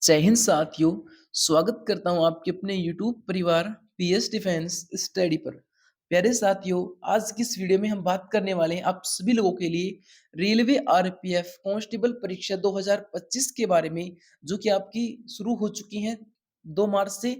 जय हिंद साथियों। स्वागत करता हूं आपके अपने यूट्यूब परिवार पीएस डिफेंस स्टडी पर। प्यारे साथियों, आज की इस वीडियो में हम बात करने वाले हैं आप सभी लोगों के लिए रेलवे आरपीएफ कांस्टेबल परीक्षा 2025 के बारे में, जो कि आपकी शुरू हो चुकी है 2 मार्च से,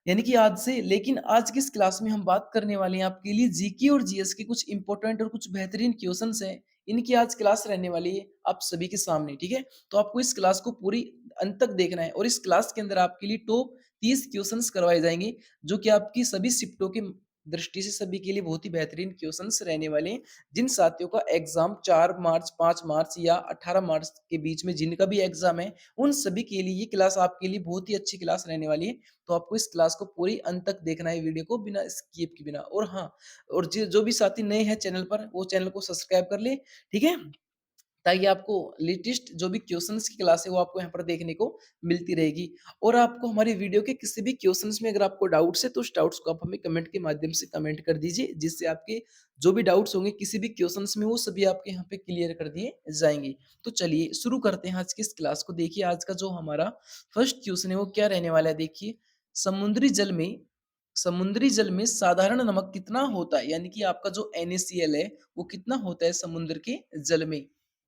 यानी कि आज से। लेकिन आज की इस क्लास में हम बात करने वाले हैं आपके लिए जीके और जीएस के कुछ इंपॉर्टेंट और कुछ बेहतरीन क्वेश्चंस हैं। इनकी आज क्लास रहने वाली है आप सभी के सामने, ठीक है। तो आपको इस क्लास को पूरी अंत तक देखना है और इस क्लास के अंदर आपके लिए टॉप 30 क्वेश्चंस करवाए जाएंगे, जो कि आपकी सभी शिफ्टों की दृष्टि से सभी के लिए बहुत ही बेहतरीन क्वेश्चंस रहने वाले हैं। जिन साथियों का एग्जाम 4 मार्च, 5 मार्च या 18 मार्च के बीच में जिनका भी एग्जाम है, उन सभी के लिए ये क्लास आपके लिए बहुत ही अच्छी क्लास रहने वाली है। तो आपको इस क्लास को पूरी अंत तक देखना है, वीडियो को बिना स्किप के बिना। और हाँ, और जो भी साथी नए हैं चैनल पर, वो चैनल को सब्सक्राइब कर ले, ठीक है, ताकि आपको लेटेस्ट जो भी क्वेश्चंस की क्लास है वो आपको यहाँ पर देखने को मिलती रहेगी। और आपको हमारी वीडियो के किसी भी क्वेश्चंस में अगर आपको डाउट्स है, तो उस डाउट्स को आप हमें कमेंट के माध्यम से कमेंट कर दीजिए, जिससे आपके जो भी डाउट्स होंगे किसी भी क्वेश्चंस में, वो सभी आपके यहाँ पे क्लियर कर दिए जाएंगे। तो चलिए शुरू करते हैं आज की इस क्लास को। देखिए, आज का जो हमारा फर्स्ट क्वेश्चन है वो क्या रहने वाला है। देखिए, समुद्री जल में समुद्री जल में साधारण नमक कितना होता है, यानी कि आपका जो NaCl है वो कितना होता है समुद्र के जल में।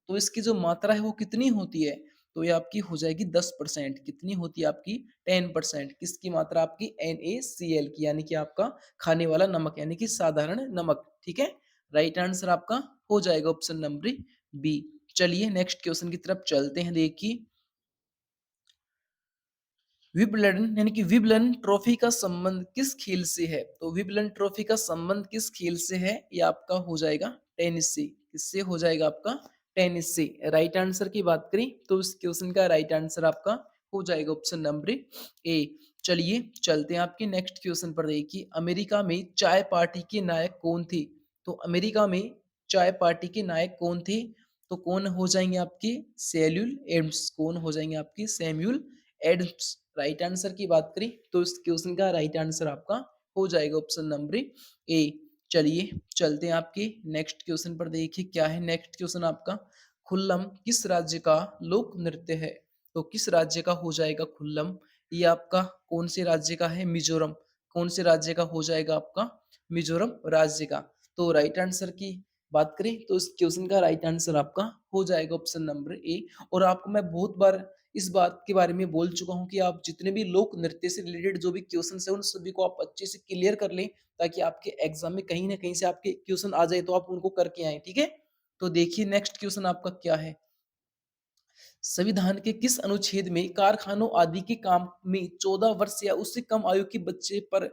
तो इसकी जो मात्रा है वो कितनी होती है, तो ये आपकी हो जाएगी 10%। कितनी होती है आपकी? 10%। किसकी मात्रा? आपकी NaCl की, यानी कि आपका खाने वाला नमक, यानी कि साधारण नमक, ठीक है। राइट आंसर आपका हो जाएगा ऑप्शन नंबर बी। चलिए नेक्स्ट क्वेश्चन की तरफ चलते हैं। देखिए, विंबलडन यानी कि विंबलडन ट्रॉफी का संबंध किस खेल से है? तो विंबलडन ट्रॉफी का संबंध किस खेल से है? ये आपका हो जाएगा टेनिस से। किससे हो जाएगा आपका? टेनिस से। राइट आंसर की बात करें तो इस क्वेश्चन का राइट आंसर आपका हो जाएगा ऑप्शन नंबर ए। चलिए चलते हैं आपके नेक्स्ट क्वेश्चन पर। देखिए, अमेरिका में चाय पार्टी के नायक कौन थे? तो अमेरिका में चाय पार्टी के नायक कौन थे? तो कौन हो जाएंगे आपके? सैल्यूल एडम्स। कौन हो जाएंगे आपके? Samuel Adams. राइट आंसर की बात करें तो इस क्वेश्चन का राइट आंसर आपका हो जाएगा ऑप्शन नंबर ए। चलिए चलते हैं आपके नेक्स्ट क्वेश्चन पर। देखिए क्या है नेक्स्ट क्वेश्चन आपका। खुल्लम किस राज्य का लोक नृत्य है? तो किस राज्य का हो जाएगा खुल्लम? ये आपका कौन से राज्य का है? मिजोरम। कौन से राज्य का हो जाएगा आपका? मिजोरम राज्य का। तो राइट आंसर की बात करें तो इस क्वेश्चन का राइट आंसर आपका हो जाएगा ऑप्शन नंबर ए। और आपको मैं बहुत बार इस बात के बारे में बोल चुका हूँ कि आप जितने भी लोक नृत्य से रिलेटेड जो भी क्वेश्चन है, उन सभी को आप अच्छे से क्लियर कर लें, ताकि आपके एग्जाम में कहीं ना कहीं से आपके क्वेश्चन आ जाए तो आप उनको करके आए, ठीक है। तो देखिए नेक्स्ट क्वेश्चन आपका क्या है। संविधान के किस अनुच्छेद में कारखानों आदि के काम में 14 वर्ष या उससे कम आयु के बच्चे पर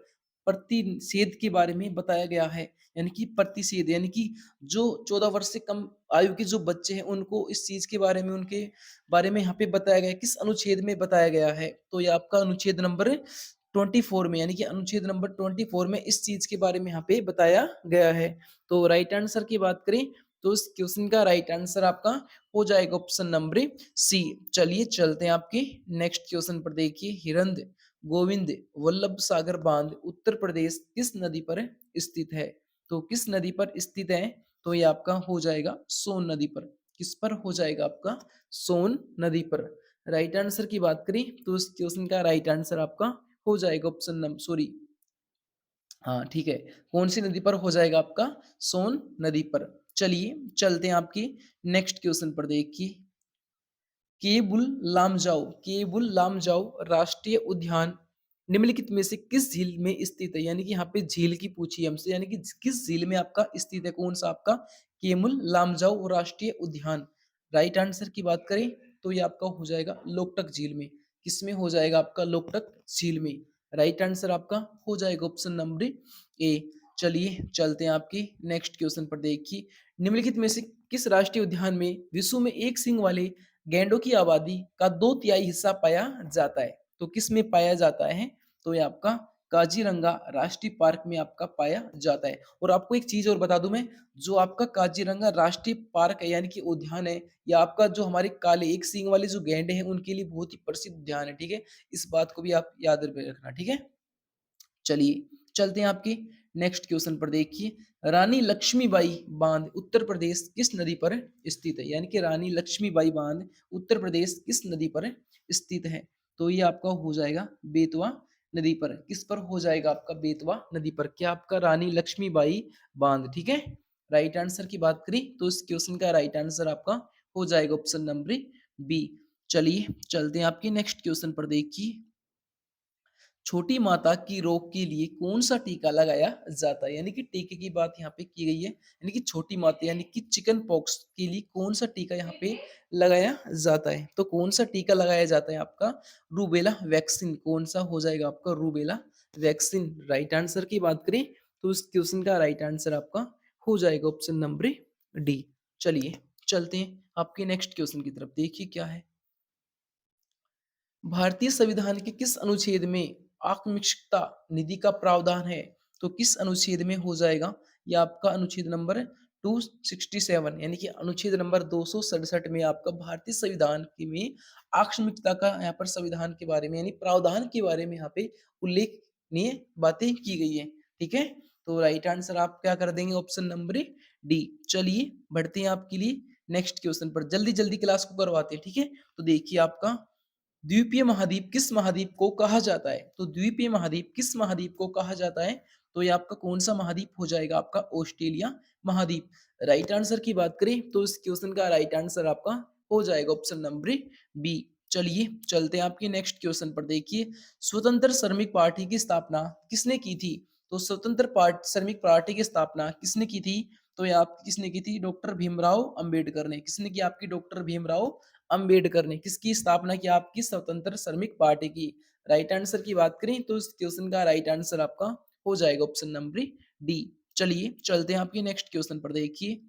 प्रतिषेध के बारे में बताया गया है? यानी कि प्रतिषेध, यानी कि जो 14 वर्ष से कम आयु के जो बच्चे हैं, उनको इस चीज के बारे में, उनके बारे में यहाँ पे बताया गया है। किस अनुच्छेद में बताया गया है? तो ये आपका अनुच्छेद नंबर 24 में, यानी कि अनुच्छेद नंबर 24 में इस चीज के बारे में यहाँ पे बताया गया है। तो राइट आंसर की बात करें तो इस क्वेश्चन का राइट आंसर आपका हो जाएगा ऑप्शन नंबर सी। चलिए चलते हैं आपके नेक्स्ट क्वेश्चन पर। देखिए, हिरंद गोविंद वल्लभ सागर बांध उत्तर प्रदेश किस नदी पर स्थित है? तो किस नदी पर स्थित है? तो ये आपका हो जाएगा सोन नदी पर। किस पर हो जाएगा आपका? सोन नदी पर। राइट आंसर की बात करें तो इस क्वेश्चन का राइट आंसर आपका हो जाएगा ऑप्शन नंबर, सॉरी, हाँ ठीक है, कौन सी नदी पर हो जाएगा आपका? सोन नदी पर। चलिए चलते हैं आपकी नेक्स्ट क्वेश्चन पर। देखिए, केबुल लामजाओ राष्ट्रीय उद्यान निम्नलिखित में से किस झील में स्थित है? यानी कि यहाँ पे झील की पूछी है हमसे, यानी कि किस झील में आपका स्थित है? कौन सा आपका केमुल लामजाओ राष्ट्रीय उद्यान? राइट आंसर की बात करें तो ये आपका हो जाएगा लोकटक झील में। किसमें हो जाएगा आपका? लोकटक झील में। राइट आंसर आपका हो जाएगा ऑप्शन नंबर ए। चलिए चलते हैं आपकी नेक्स्ट क्वेश्चन पर। देखिए, निम्नलिखित में से किस राष्ट्रीय उद्यान में विश्व में एक सींग वाले गैंडों की आबादी का 2/3 हिस्सा पाया जाता है? तो किस में पाया जाता है? तो ये आपका काजीरंगा राष्ट्रीय पार्क में आपका पाया जाता है। और आपको एक चीज और बता दूं मैं, जो आपका काजीरंगा राष्ट्रीय पार्क है, यानी कि उद्यान है, या आपका जो हमारे काले एक सींग वाले जो गैंडे हैं, उनके लिए बहुत ही प्रसिद्ध उद्यान है, ठीक है। इस बात को भी आप याद रखना, ठीक है। चलिए चलते हैं आपके नेक्स्ट क्वेश्चन पर। देखिए, रानी लक्ष्मीबाई बांध उत्तर प्रदेश किस नदी पर स्थित है? यानी कि रानी लक्ष्मीबाई बांध उत्तर प्रदेश किस नदी पर स्थित है? तो ये आपका हो जाएगा बेतवा नदी पर। किस पर हो जाएगा आपका? बेतवा नदी पर। क्या आपका? रानी लक्ष्मीबाई बांध। ठीक है, राइट आंसर की बात करी तो इस क्वेश्चन का राइट आंसर आपका हो जाएगा ऑप्शन नंबर बी। चलिए चलते हैं आपके नेक्स्ट क्वेश्चन पर। देखिए, छोटी माता की रोग के लिए कौन सा टीका लगाया जाता है? यानी कि टीके की बात यहाँ पे की गई है, यानी कि छोटी माता यानी कि चिकन पॉक्स के लिए कौन सा टीका यहाँ पे लगाया जाता है? तो कौन सा टीका लगाया जाता है आपका? Rubella vaccine. कौन सा हो जाएगा आपका? Rubella vaccine. राइट आंसर की बात करें तो इस क्वेश्चन का राइट आंसर आपका हो जाएगा ऑप्शन नंबर डी। चलिए चलते हैं आपके नेक्स्ट क्वेश्चन की तरफ। देखिए क्या है। भारतीय संविधान के किस अनुच्छेद में आकस्मिकता निधि का प्रावधान है? तो किस अनुच्छेद में हो जाएगा? ये आपका अनुच्छेद नंबर 267 यानी कि अनुच्छेद नंबर 267 में आपका भारतीय संविधान के में आकस्मिकता का यहाँ पर संविधान के बारे में यानी प्रावधान के बारे में यहाँ पे उल्लेखनीय बातें की गई है। ठीक है, तो राइट आंसर आप क्या कर देंगे? Option number D. चलिए बढ़ते हैं आपके लिए नेक्स्ट क्वेश्चन पर। जल्दी जल्दी क्लास को करवाते हैं। ठीक है, तो देखिए आपका द्वीपीय महाद्वीप किस महाद्वीप को कहा जाता है? तो द्वीपीय महाद्वीप किस महाद्वीप को कहा जाता है? तो ये आपका कौन सा महाद्वीप हो जाएगा? आपका ऑस्ट्रेलिया महाद्वीप। राइट आंसर की बात करें तो इस क्वेश्चन का राइट आंसर आपका हो जाएगा ऑप्शन नंबर बी। चलिए चलते हैं आपके नेक्स्ट क्वेश्चन पर। देखिए, स्वतंत्र श्रमिक पार्टी की स्थापना किसने की थी? तो स्वतंत्र श्रमिक पार्टी की स्थापना किसने की थी? तो ये आप किसने की थी? डॉक्टर भीमराव अंबेडकर ने। किसने की? आपकी डॉक्टर भीमराव अंबेडकर ने। किसकी स्थापना की? आपकी स्वतंत्र श्रमिक पार्टी की। राइट आंसर की बात करें तो इस क्वेश्चन का राइट आंसर आपका हो जाएगा ऑप्शन नंबर डी। चलिए चलते हैं आपके नेक्स्ट क्वेश्चन पर। देखिए,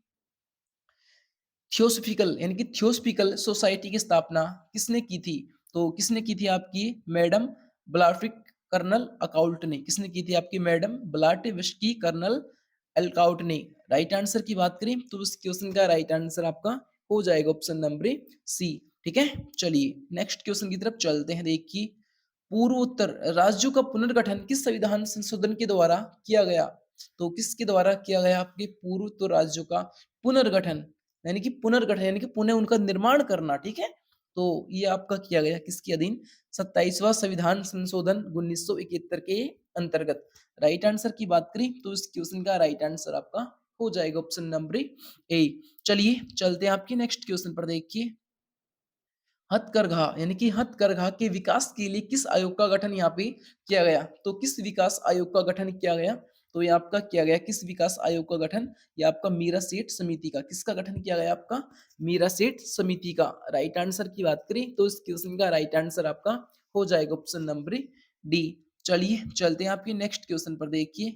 थियोसफिकल यानी कि थियोसफिकल सोसाइटी की स्थापना किसने की थी? तो किसने की थी? आपकी मैडम ब्लाफिक कर्नल अकाउंट ने। किसने की थी? आपकी मैडम ब्लाटविस्की कर्नल अल्काउट ने। राइट आंसर की बात करें तो उस क्वेश्चन का राइट आंसर आपका हो जाएगा ऑप्शन नंबर सी। ठीक है, चलिए नेक्स्ट क्वेश्चन की तरफ चलते हैं। देखिए, पूर्वोत्तर राज्यों का पुनर्गठन किस संविधान संशोधन के द्वारा किया गया? तो किसके द्वारा किया गया? आपके पूर्वोत्तर राज्यों का पुनर्गठन यानी कि पुनर्गठन यानी कि पुनः उनका निर्माण करना। ठीक है, तो ये आपका किया गया किसके अधीन? 27वां संविधान संशोधन 1971 के अंतर्गत। राइट आंसर की बात करें तो इस क्वेश्चन का राइट आंसर आपका हो जाएगा ऑप्शन नंबर ए। चलिए चलते हैं आपके नेक्स्ट क्वेश्चन पर। देखिए, हथकरघा यानी कि हथकरघा के विकास के लिए किस आयोग का गठन यहाँ पे किया गया? तो किस विकास आयोग का गठन किया गया? तो ये आपका किया गया किस विकास आयोग का गठन? ये आपका मीरा सेठ समिति का। किसका गठन किया गया? आपका मीरा सेठ समिति का। राइट आंसर की बात करें तो इस क्वेश्चन का राइट आंसर आपका हो जाएगा ऑप्शन नंबर डी। चलिए चलते हैं आपके नेक्स्ट क्वेश्चन पर। देखिए,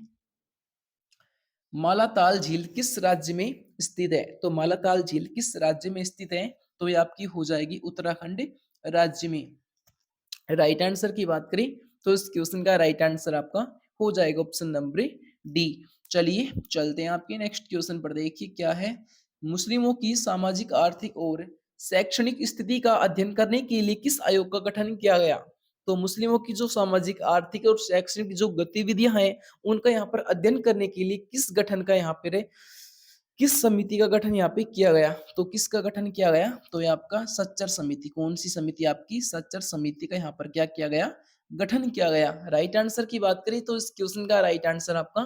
मालाताल झील किस राज्य में स्थित है? तो मालाताल झील किस राज्य में स्थित है? तो ये आपकी हो जाएगी उत्तराखंड राज्य में। राइट आंसर की बात करें तो इस क्वेश्चन का राइट आंसर आपका हो जाएगा ऑप्शन नंबर डी। चलिए चलते हैं आपके नेक्स्ट क्वेश्चन पर। देखिए क्या है। मुस्लिमों की सामाजिक आर्थिक और शैक्षणिक स्थिति का अध्ययन करने के लिए किस आयोग का गठन किया गया? तो मुस्लिमों की जो सामाजिक आर्थिक और शैक्षणिक जो गतिविधियां हैं उनका यहाँ पर अध्ययन करने के लिए किस गठन का यहाँ पर किस समिति का गठन यहाँ पे किया गया? तो किसका गठन किया गया? तो ये आपका सच्चर समिति। कौन सी समिति? आपकी सच्चर समिति का यहाँ पर क्या किया गया? गठन किया गया। राइट आंसर की बात करें तो इस क्वेश्चन का राइट आंसर आपका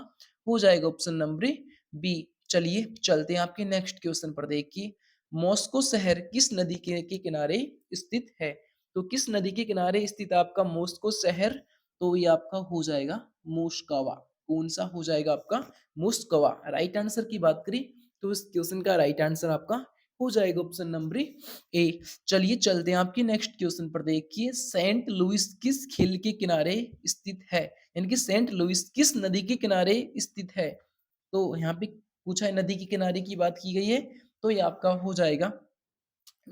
हो जाएगा ऑप्शन नंबर बी। चलिए चलते हैं आपके नेक्स्ट क्वेश्चन पर। देखिए, मॉस्को शहर किस नदी के किनारे स्थित है? तो किस नदी के किनारे स्थित आपका मॉस्को शहर? तो ये आपका हो जाएगा मोस्कवा। कौन सा हो जाएगा? आपका मोस्कवा। राइट आंसर की बात करें तो इस क्वेश्चन का राइट आंसर आपका हो जाएगा ऑप्शन नंबर ए। चलिए चलते हैं आपके नेक्स्ट क्वेश्चन पर। देखिए, सेंट लुइस किस खेल के किनारे स्थित है? यानी कि सेंट लुइस किस नदी के किनारे स्थित है? तो यहाँ पे पूछा है नदी के किनारे की बात की गई है तो ये आपका हो जाएगा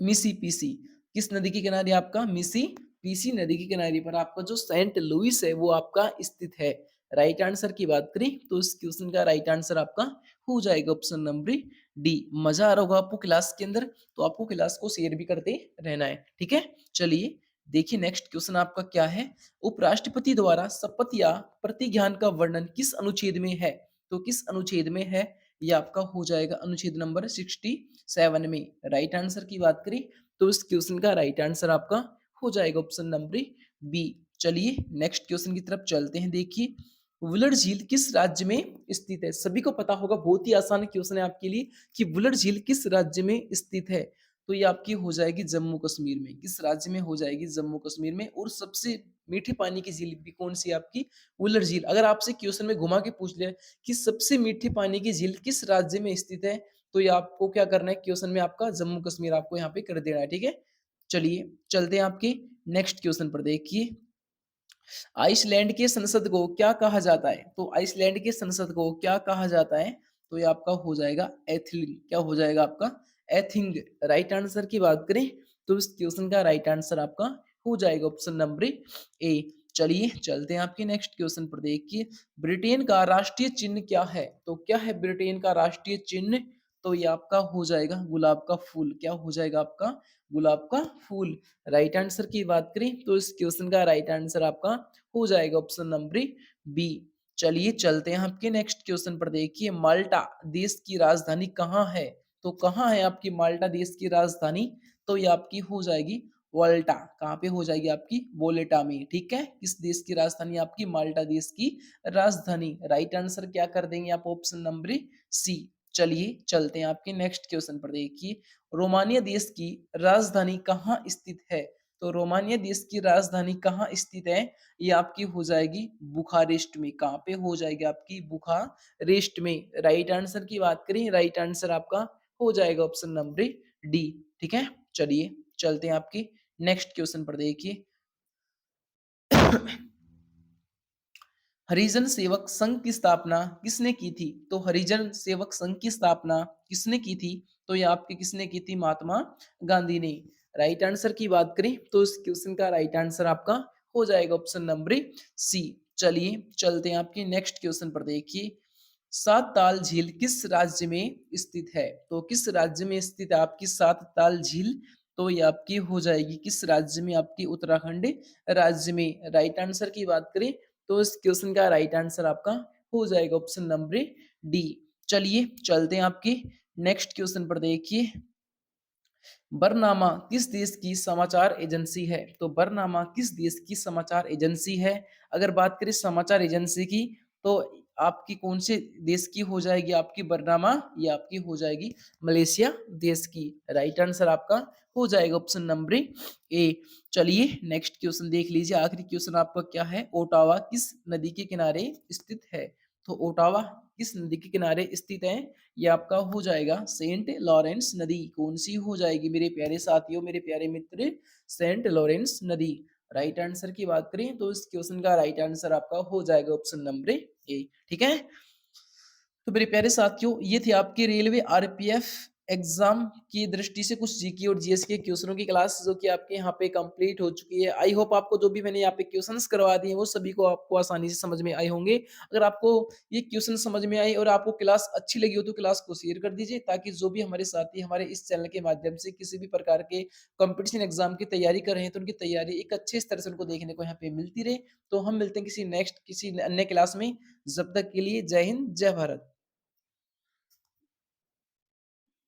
मिसी पीसी। किस नदी के किनारे? आपका मिसी पीसी नदी के किनारे पर आपका जो सेंट लुइस है वो आपका स्थित है। राइट आंसर की बात करें तो इस क्वेश्चन का राइट आंसर आपका हो जाएगा ऑप्शन नंबर डी। मजा आ रहा होगा आपको क्लास के अंदर, तो आपको क्लास को शेयर भी करते रहना है। ठीक है, चलिए देखिए नेक्स्ट क्वेश्चन आपका क्या है। उपराष्ट्रपति द्वारा शपथ या प्रतिज्ञान का वर्णन किस अनुच्छेद में है? तो किस अनुच्छेद में है? ये आपका हो जाएगा अनुच्छेद नंबर 67 में। राइट आंसर की बात करें तो इस क्वेश्चन का राइट आंसर आपका हो जाएगा ऑप्शन नंबर बी। चलिए नेक्स्ट क्वेश्चन की तरफ चलते हैं। देखिए वुलर झील किस राज्य में स्थित है? सभी को पता होगा, बहुत ही आसान क्वेश्चन है आपके लिए कि वुलर झील किस राज्य में स्थित है? तो ये आपकी हो जाएगी जम्मू कश्मीर में। किस राज्य में हो जाएगी? जम्मू कश्मीर में। और सबसे मीठे पानी की झील भी कौन सी है आपकी? वुलर झील। अगर आपसे क्वेश्चन में घुमा के पूछ लिया कि सबसे मीठी पानी की झील किस राज्य में स्थित है, तो ये आपको क्या करना है, क्वेश्चन में आपका जम्मू कश्मीर आपको यहाँ पे कर देना है। ठीक है, चलिए चलते हैं आपके नेक्स्ट क्वेश्चन पर। देखिए आइसलैंड के संसद को क्या कहा जाता है? तो आइसलैंड के संसद को क्या कहा जाता है? तो ये आपका हो जाएगा एथिंग। क्या हो जाएगा आपका? एथिंग। राइट आंसर की बात करें तो इस क्वेश्चन का राइट आंसर आपका हो जाएगा ऑप्शन नंबर ए। चलिए चलते हैं आपके नेक्स्ट क्वेश्चन पर। देखिए ब्रिटेन का राष्ट्रीय चिन्ह क्या है? तो क्या है ब्रिटेन का राष्ट्रीय चिन्ह? तो ये आपका हो जाएगा गुलाब का फूल। क्या हो जाएगा आपका? गुलाब का फूल। राइट आंसर की बात करें तो इस क्वेश्चन का राइट आंसर आपका हो जाएगा ऑप्शन नंबर बी। चलिए चलते हैं आपके नेक्स्ट क्वेश्चन पर। देखिए माल्टा देश की राजधानी कहाँ है? तो कहाँ है आपकी माल्टा देश की राजधानी? तो ये आपकी हो जाएगी वोल्टा। कहाँ पे हो जाएगी आपकी? वोलेटा में। ठीक है, किस देश की राजधानी? आपकी माल्टा देश की राजधानी। राइट आंसर क्या कर देंगे आप? Option number C. चलिए चलते हैं आपके नेक्स्ट क्वेश्चन पर। देखिए रोमानिया देश की राजधानी कहाँ स्थित है? तो रोमानिया देश की राजधानी कहाँ स्थित है? ये आपकी हो जाएगी बुखारेस्ट में। कहाँ पे हो जाएगी आपकी? बुखारेस्ट में। राइट आंसर की बात करें, राइट आंसर आपका हो जाएगा ऑप्शन नंबर डी। ठीक है, चलिए चलते हैं आपकी नेक्स्ट क्वेश्चन पर। देखिए हरिजन सेवक संघ की स्थापना किसने की थी? तो हरिजन सेवक संघ की स्थापना किसने की थी? तो ये आपके किसने की थी? महात्मा गांधी ने। राइट आंसर की बात करें तो इस क्वेश्चन का राइट आंसर आपका हो जाएगा ऑप्शन नंबर सी। चलिए चलते हैं आपके नेक्स्ट क्वेश्चन पर। देखिए सात ताल झील किस राज्य में स्थित है? तो किस राज्य में स्थित है आपकी सात ताल झील? तो ये आपकी हो जाएगी किस राज्य में? आपकी उत्तराखंड राज्य में। राइट आंसर की बात करें तो इस क्वेश्चन का राइट आंसर आपका हो जाएगा ऑप्शन नंबर डी। चलिए चलते हैं आपके नेक्स्ट क्वेश्चन पर। देखिए बरनामा किस देश की समाचार एजेंसी है? तो बरनामा किस देश की समाचार एजेंसी है? अगर बात करें समाचार एजेंसी की तो आपकी कौन से देश की हो जाएगी आपकी बरनामा? ये आपकी हो जाएगी मलेशिया देश की। राइट आंसर आपका हो जाएगा ऑप्शन नंबर ए। चलिए नेक्स्ट क्वेश्चन देख लीजिए। आखिरी क्वेश्चन आपका क्या है? ओटावा किस नदी के किनारे स्थित है? तो ओटावा किस नदी के किनारे स्थित है? ये आपका हो जाएगा सेंट लॉरेंस नदी। कौन सी हो जाएगी मेरे प्यारे साथियों, मेरे प्यारे मित्र? सेंट लॉरेंस नदी। राइट आंसर की बात करें तो इस क्वेश्चन का राइट आंसर आपका हो जाएगा ऑप्शन नंबर ए। ठीक है, तो मेरे प्यारे साथियों ये थे आपके रेलवे आरपीएफ एग्जाम की दृष्टि से कुछ जीके और जीएस के क्वेश्चनों की क्लास जो कि आपके यहाँ पे कंप्लीट हो चुकी है। आई होप आपको जो भी मैंने यहाँ पे क्वेश्चंस करवा दिए वो सभी को आपको आसानी से समझ में आए होंगे। अगर आपको ये क्वेश्चन समझ में आए और आपको क्लास अच्छी लगी हो तो क्लास को शेयर कर दीजिए, ताकि जो भी हमारे साथी हमारे इस चैनल के माध्यम से किसी भी प्रकार के कंपटीशन एग्जाम की तैयारी कर रहे हैं तो उनकी तैयारी एक अच्छे स्तर से उनको देखने को यहाँ पे मिलती रहे। तो हम मिलते हैं किसी नेक्स्ट किसी अन्य क्लास में। जब तक के लिए जय हिंद जय भारत।